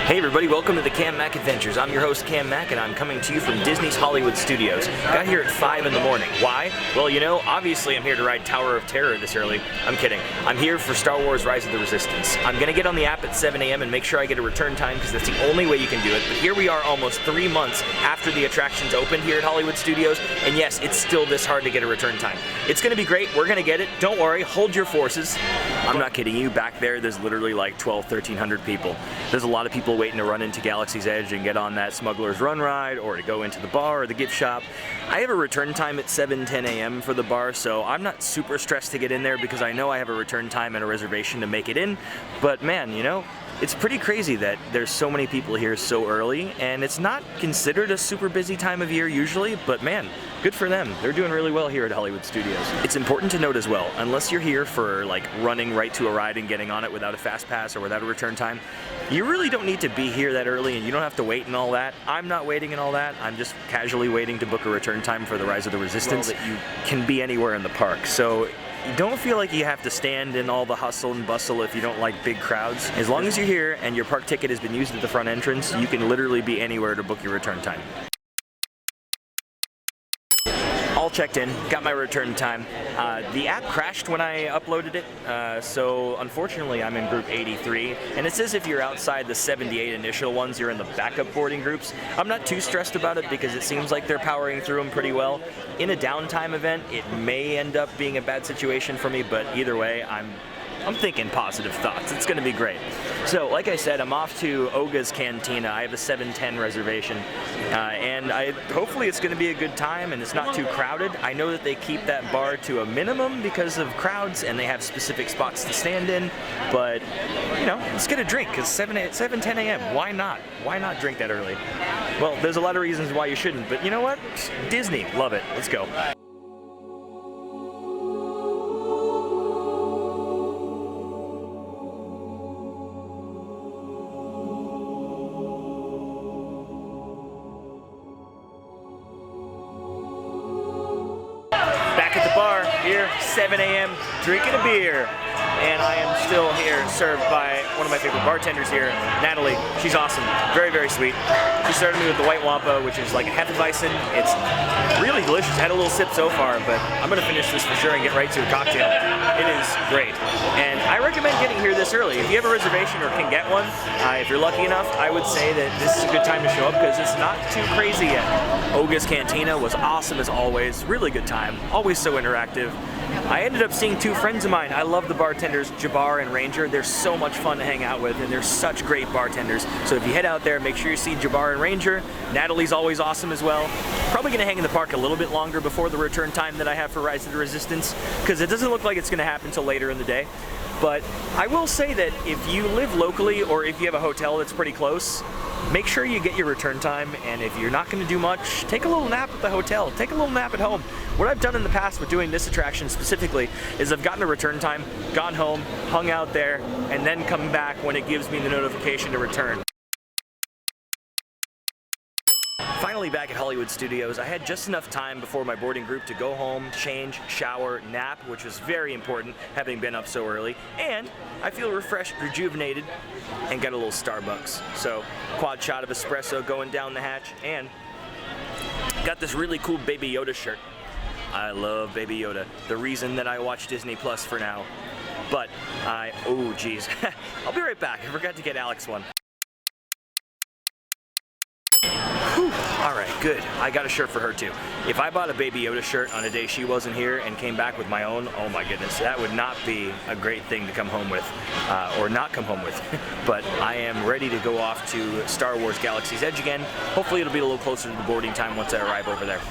Hey everybody, welcome to the Cam Mac Adventures. I'm your host Cam Mac and I'm coming to you from Disney's Hollywood Studios. Got here at 5 in the morning. Why? Well, you know, obviously I'm here to ride Tower of Terror this early. I'm kidding. I'm here for Star Wars Rise of the Resistance. I'm gonna get on the app at 7 a.m. and make sure I get a return time because that's the only way you can do it. But here we are almost 3 months after the attractions opened here at Hollywood Studios, and yes, it's still this hard to get a return time. It's gonna be great. We're gonna get it. Don't worry. Hold your forces. I'm not kidding you. Back there's literally like 1,300 people. There's a lot of people waiting to run into Galaxy's Edge and get on that Smuggler's Run ride or to go into the bar or the gift shop. I have a return time at 7:10 a.m. for the bar, so I'm not super stressed to get in there because I know I have a return time and a reservation to make it in. But man, you know, it's pretty crazy that there's so many people here so early, and it's not considered a super busy time of year usually, but man, good for them. They're doing really well here at Hollywood Studios. It's important to note as well, unless you're here for like running right to a ride and getting on it without a fast pass or without a return time, you really don't need to be here that early and you don't have to wait and all that. I'm not waiting and all that. I'm just casually waiting to book a return time for the Rise of the Resistance. Well, that you can be anywhere in the park. So you don't feel like you have to stand in all the hustle and bustle if you don't like big crowds. As long as you're here and your park ticket has been used at the front entrance, you can literally be anywhere to book your return time. All checked in, got my return time. The app crashed when I uploaded it, so unfortunately I'm in group 83, and it says if you're outside the 78 initial ones, you're in the backup boarding groups. I'm not too stressed about it because it seems like they're powering through them pretty well. In a downtime event, it may end up being a bad situation for me, but either way, I'm thinking positive thoughts. It's gonna be great. So, like I said, I'm off to Oga's Cantina. I have a 7:10 reservation, and hopefully it's gonna be a good time and it's not too crowded. I know that they keep that bar to a minimum because of crowds and they have specific spots to stand in, but you know, let's get a drink. It's 7:10 a.m. Why not? Why not drink that early? Well, there's a lot of reasons why you shouldn't, but you know what? Disney, love it. Let's go. At the bar here, 7 a.m., drinking a beer, and I am still here served by one of my favorite bartenders here, Natalie. She's awesome, very, very sweet. She started me with the White Wampa, which is like a Hefeweizen. It's really delicious. I had a little sip so far, but I'm gonna finish this for sure and get right to a cocktail. It is great, and I recommend getting here this early. If you have a reservation or can get one, if you're lucky enough, I would say that this is a good time to show up because it's not too crazy yet. Oga's Cantina was awesome as always, really good time, always so interactive. I ended up seeing two friends of mine. I love the bartenders, Jabbar and Ranger. They're so much fun to hang out with, and they're such great bartenders. So if you head out there, make sure you see Jabbar and Ranger. Natalie's always awesome as well. Probably gonna hang in the park a little bit longer before the return time that I have for Rise of the Resistance, because it doesn't look like it's gonna happen until later in the day. But I will say that if you live locally or if you have a hotel that's pretty close, make sure you get your return time, and if you're not going to do much, take a little nap at the hotel, take a little nap at home. What I've done in the past with doing this attraction specifically is I've gotten a return time, gone home, hung out there, and then come back when it gives me the notification to return. Finally back at Hollywood Studios, I had just enough time before my boarding group to go home, change, shower, nap, which was very important having been up so early, and I feel refreshed, rejuvenated, and got a little Starbucks. So, quad shot of espresso going down the hatch, and got this really cool Baby Yoda shirt. I love Baby Yoda, the reason that I watch Disney Plus for now. But oh geez, I'll be right back. I forgot to get Alex one. Alright, good. I got a shirt for her too. If I bought a Baby Yoda shirt on a day she wasn't here and came back with my own, oh my goodness, that would not be a great thing to come home with, or not come home with. But I am ready to go off to Star Wars Galaxy's Edge again. Hopefully it'll be a little closer to the boarding time once I arrive over there.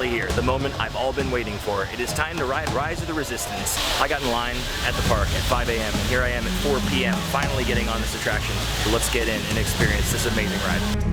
Here, the moment I've all been waiting for. It is time to ride Rise of the Resistance. I got in line at the park at 5 a.m. and here I am at 4 p.m. finally getting on this attraction. So let's get in and experience this amazing ride.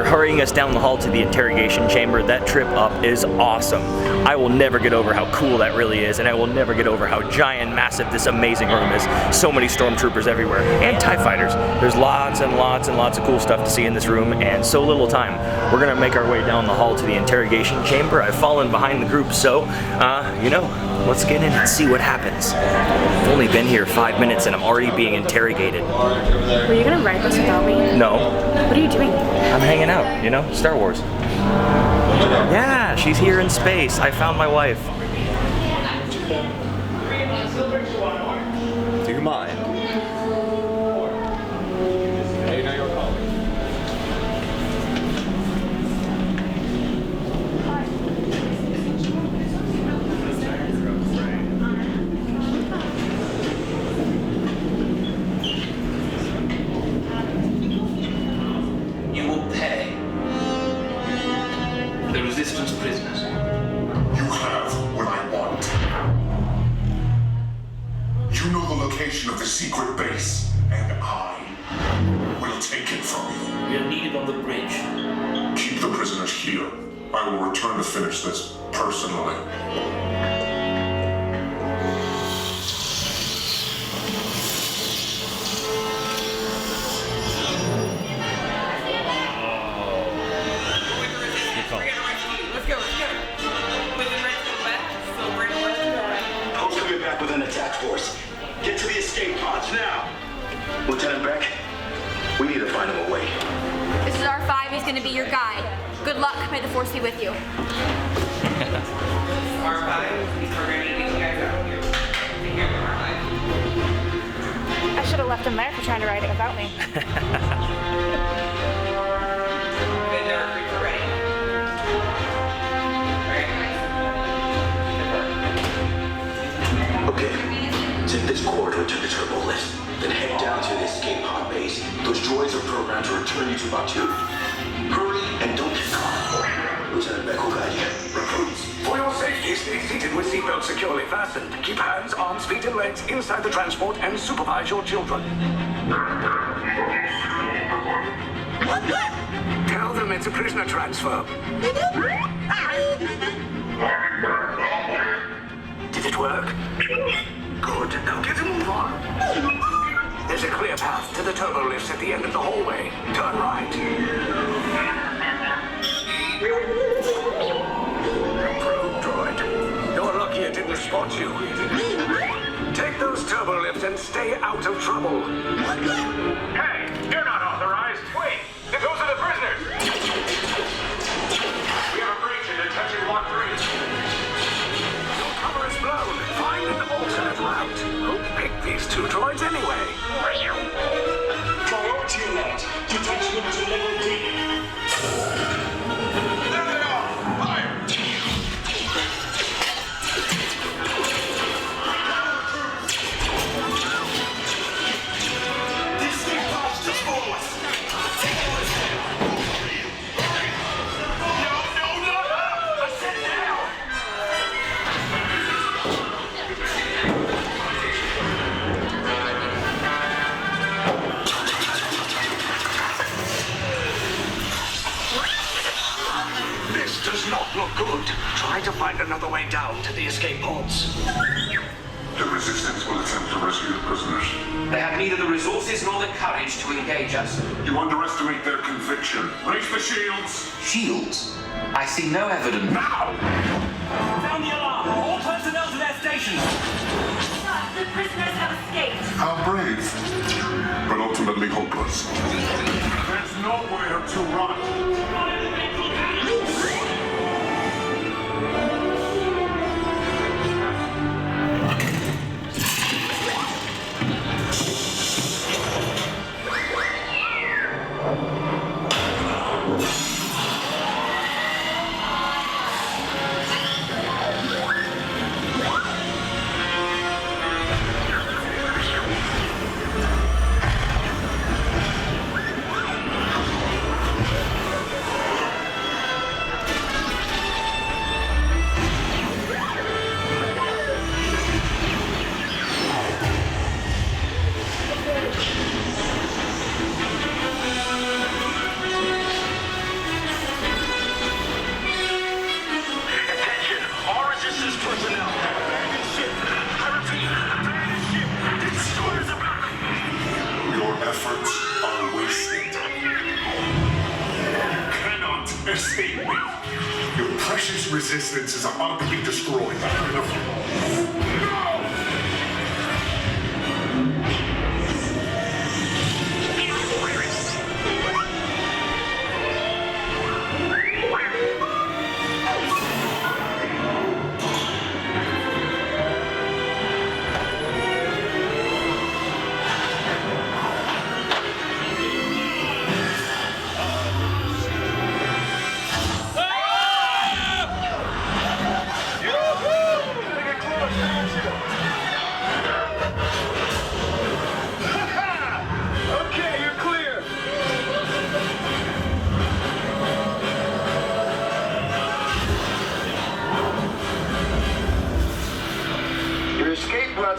hurrying us down the hall to the interrogation chamber. That trip up is awesome. I will never get over how cool that really is, and I will never get over how giant, massive this amazing room is. So many stormtroopers everywhere, and TIE fighters. There's lots and lots and lots of cool stuff to see in this room, and so little time. We're gonna make our way down the hall to the interrogation chamber. I've fallen behind the group, so, you know, let's get in and see what happens. I've only been here 5 minutes and I'm already being interrogated. Were you gonna ride this without me? No. What are you doing? I'm hanging out, you know, Star Wars. Yeah, she's here in space. I found my wife. Do you mind? Hey, now you're calling. You will pay. The resistance prisoners. You have what I want. You know the location of the secret base, and I will take it from you. We are needed on the bridge. Keep the prisoners here. I will return to finish this personally. With an attack force. Get to the escape pods now. Lieutenant Beck, we need to find him a way. This is R5. He's going to be your guide. Good luck. May the force be with you. R5, we're going to get you guys out here. Take care of R5. I should have left him there for trying to ride it without me. Been there, creeper ready. Okay, take this corridor to the turbo lift, then head down to the escape pod base. Those droids are programmed to return you to Batu. Hurry and don't get caught. Lieutenant Beck will guide you. Recruits, for your safety, stay seated with seatbelts securely fastened. Keep hands, arms, feet, and legs inside the transport and supervise your children. Tell them it's a prisoner transfer. Did it work? Good. Now get a move on. There's a clear path to the turbo lifts at the end of the hallway. Turn right. Improved, droid. You're lucky it didn't spot you. Take those turbo lifts and stay out of trouble. Hey, you're not authorized. Wait, those are the prisoners. We have a breach in detention block 3. Cover is blown. Find an alternate route. Who picked these two droids anyway? Priority alert. Detection to level D. There they are. Fire. This thing pods just forward. No. I said now. This does not look good. Try to find another way down to the escape pods. The resistance will attempt to rescue the prisoners. They have neither the resources nor the courage to engage us. You underestimate their conviction. Raise the shields! Shields? I see no evidence. Now! Sound the alarm. All personnel to their stations. The prisoners have escaped. How brave, but ultimately hopeless. There's nowhere to run. resistance is about to be destroyed. No!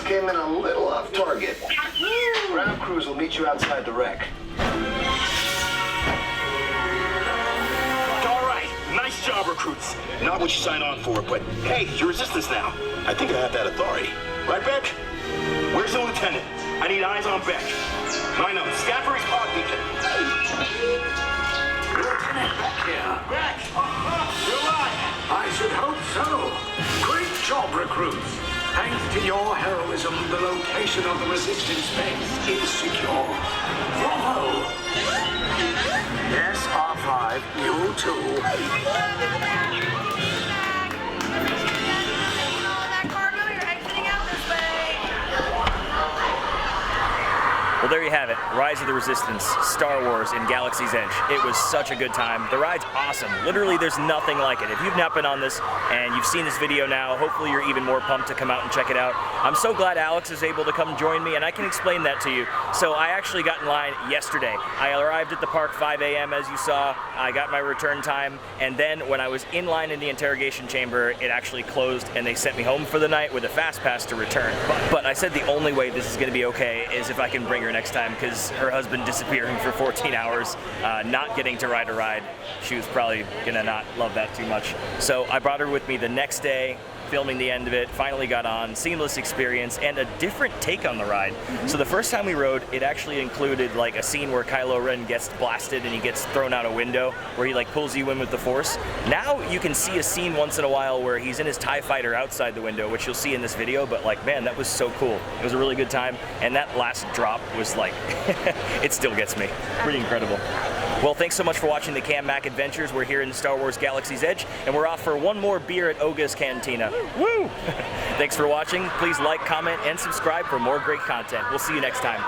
Came in a little off target. Ground crews will meet you outside the wreck. All right, nice job, recruits. Not what you signed on for, but hey, you're resistance now. I think I have that authority. Right, Beck? Where's the lieutenant? I need eyes on Beck. I know, scan for his pod beacon. Lieutenant Beck here. Beck! You're alive! I should hope so. Great job, recruits. Thanks to your heroism, the location of the resistance base is secure. Bravo! Yes, R5, you too. That cargo, you're exiting out this way. Well, there you have it. Rise of the Resistance, Star Wars in Galaxy's Edge. It was such a good time. The ride's awesome. Literally, there's nothing like it. If you've not been on this and you've seen this video now, hopefully you're even more pumped to come out and check it out. I'm so glad Alex is able to come join me, and I can explain that to you. So I actually got in line yesterday. I arrived at the park 5 a.m. as you saw. I got my return time, and then when I was in line in the interrogation chamber, it actually closed, and they sent me home for the night with a fast pass to return. But I said the only way this is going to be okay is if I can bring her next time, because her husband disappearing for 14 hours, not getting to ride a ride, she was probably gonna not love that too much. So I brought her with me the next day, filming the end of it, finally got on, seamless experience, and a different take on the ride. So the first time we rode, it actually included like a scene where Kylo Ren gets blasted and he gets thrown out a window, where he like pulls you in with the Force. Now you can see a scene once in a while where he's in his TIE fighter outside the window, which you'll see in this video, but like, man, that was so cool. It was a really good time, and that last drop was like, it still gets me. Pretty incredible. Well, thanks so much for watching the Cam Mac Adventures. We're here in Star Wars Galaxy's Edge, and we're off for one more beer at Oga's Cantina. Woo! Thanks for watching. Please like, comment, and subscribe for more great content. We'll see you next time.